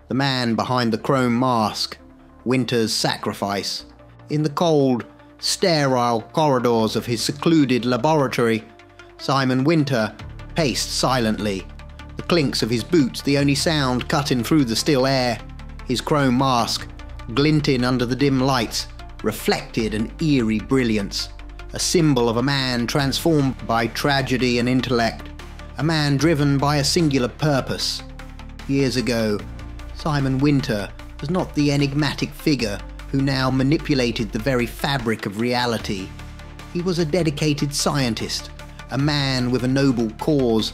the man behind the chrome mask, Winter's sacrifice. In the cold, sterile corridors of his secluded laboratory, Simon Winter paced silently, the clinks of his boots the only sound cutting through the still air. His chrome mask, glinting under the dim lights, reflected an eerie brilliance, a symbol of a man transformed by tragedy and intellect, a man driven by a singular purpose. Years ago, Simon Winter was not the enigmatic figure who now manipulated the very fabric of reality. He was a dedicated scientist, a man with a noble cause.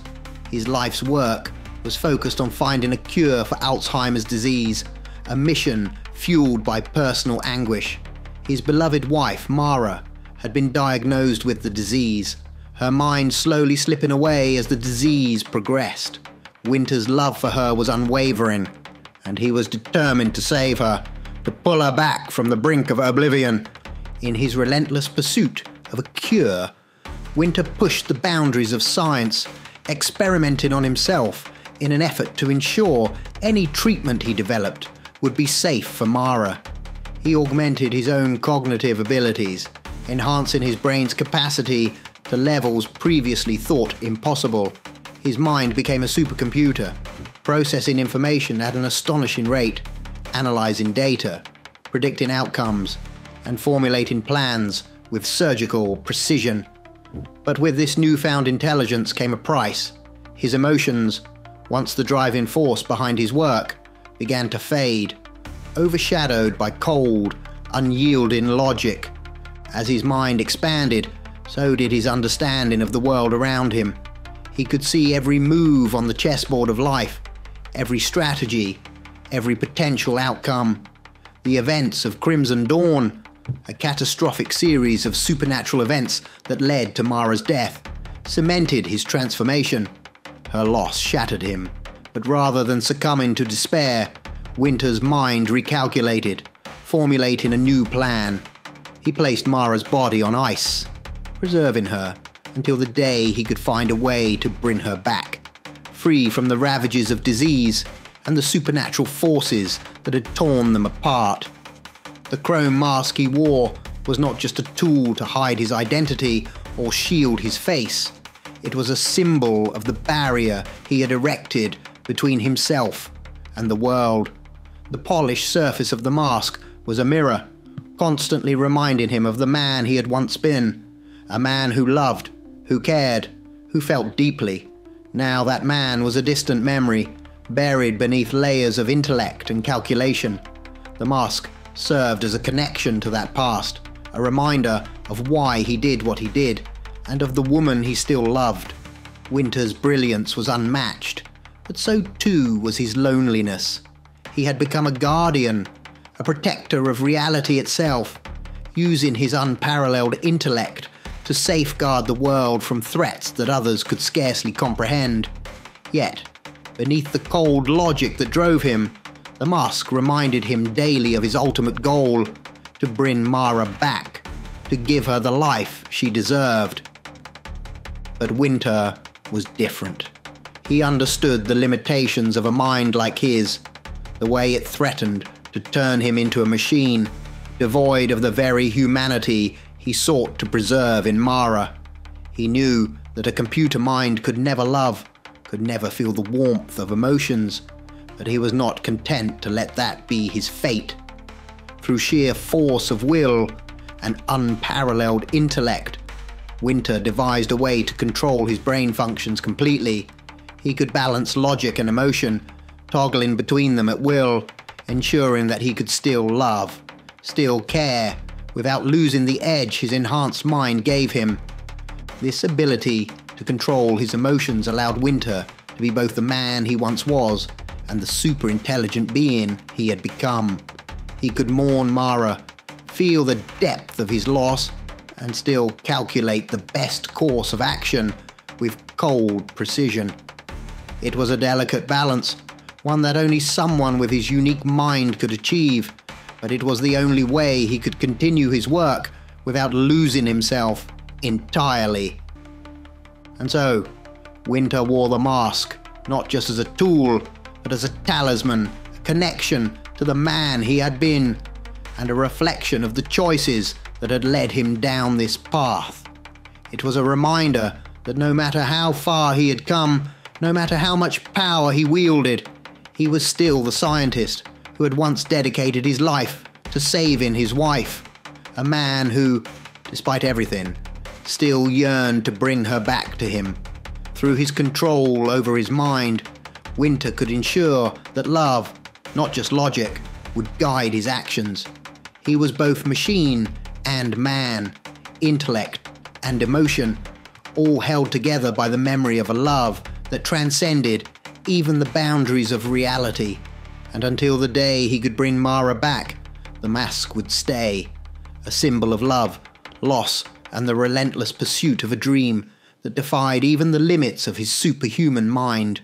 His life's work was focused on finding a cure for Alzheimer's disease, a mission fueled by personal anguish. His beloved wife, Mara, had been diagnosed with the disease, her mind slowly slipping away as the disease progressed. Winter's love for her was unwavering, and he was determined to save her, to pull her back from the brink of oblivion. In his relentless pursuit of a cure, Winter pushed the boundaries of science, experimenting on himself in an effort to ensure any treatment he developed would be safe for Mara. He augmented his own cognitive abilities, enhancing his brain's capacity to levels previously thought impossible. His mind became a supercomputer, processing information at an astonishing rate, analyzing data, predicting outcomes, and formulating plans with surgical precision. But with this newfound intelligence came a price. His emotions, once the driving force behind his work, began to fade, overshadowed by cold, unyielding logic. As his mind expanded, so did his understanding of the world around him. He could see every move on the chessboard of life, every strategy, every potential outcome. The events of Crimson Dawn, a catastrophic series of supernatural events that led to Mara's death, cemented his transformation. Her loss shattered him, but rather than succumbing to despair, Winter's mind recalculated, formulating a new plan. He placed Mara's body on ice, preserving her until the day he could find a way to bring her back, free from the ravages of disease and the supernatural forces that had torn them apart. The chrome mask he wore was not just a tool to hide his identity or shield his face. It was a symbol of the barrier he had erected between himself and the world. The polished surface of the mask was a mirror, constantly reminding him of the man he had once been, a man who loved, who cared, who felt deeply. Now that man was a distant memory, buried beneath layers of intellect and calculation. The mask served as a connection to that past, a reminder of why he did what he did, and of the woman he still loved. Winter's brilliance was unmatched, but so too was his loneliness. He had become a guardian, a protector of reality itself, using his unparalleled intellect to safeguard the world from threats that others could scarcely comprehend. Yet, beneath the cold logic that drove him, the mask reminded him daily of his ultimate goal, to bring Mara back, to give her the life she deserved. But Winter was different. He understood the limitations of a mind like his, the way it threatened to turn him into a machine, devoid of the very humanity he sought to preserve in Mara. He knew that a computer mind could never love, could never feel the warmth of emotions, but he was not content to let that be his fate. Through sheer force of will and unparalleled intellect, Winter devised a way to control his brain functions completely. He could balance logic and emotion, toggling between them at will, ensuring that he could still love, still care, without losing the edge his enhanced mind gave him. This ability to control his emotions allowed Winter to be both the man he once was and the super-intelligent being he had become. He could mourn Mara, feel the depth of his loss, and still calculate the best course of action with cold precision. It was a delicate balance, one that only someone with his unique mind could achieve, but it was the only way he could continue his work without losing himself entirely. And so, Winter wore the mask, not just as a tool, but as a talisman, a connection to the man he had been, and a reflection of the choices that had led him down this path. It was a reminder that no matter how far he had come, no matter how much power he wielded, he was still the scientist who had once dedicated his life to saving his wife, a man who, despite everything, still yearned to bring her back to him. Through his control over his mind, Winter could ensure that love, not just logic, would guide his actions. He was both machine and man, intellect and emotion, all held together by the memory of a love that transcended even the boundaries of reality. And until the day he could bring Mara back, the mask would stay, a symbol of love, loss, and the relentless pursuit of a dream that defied even the limits of his superhuman mind.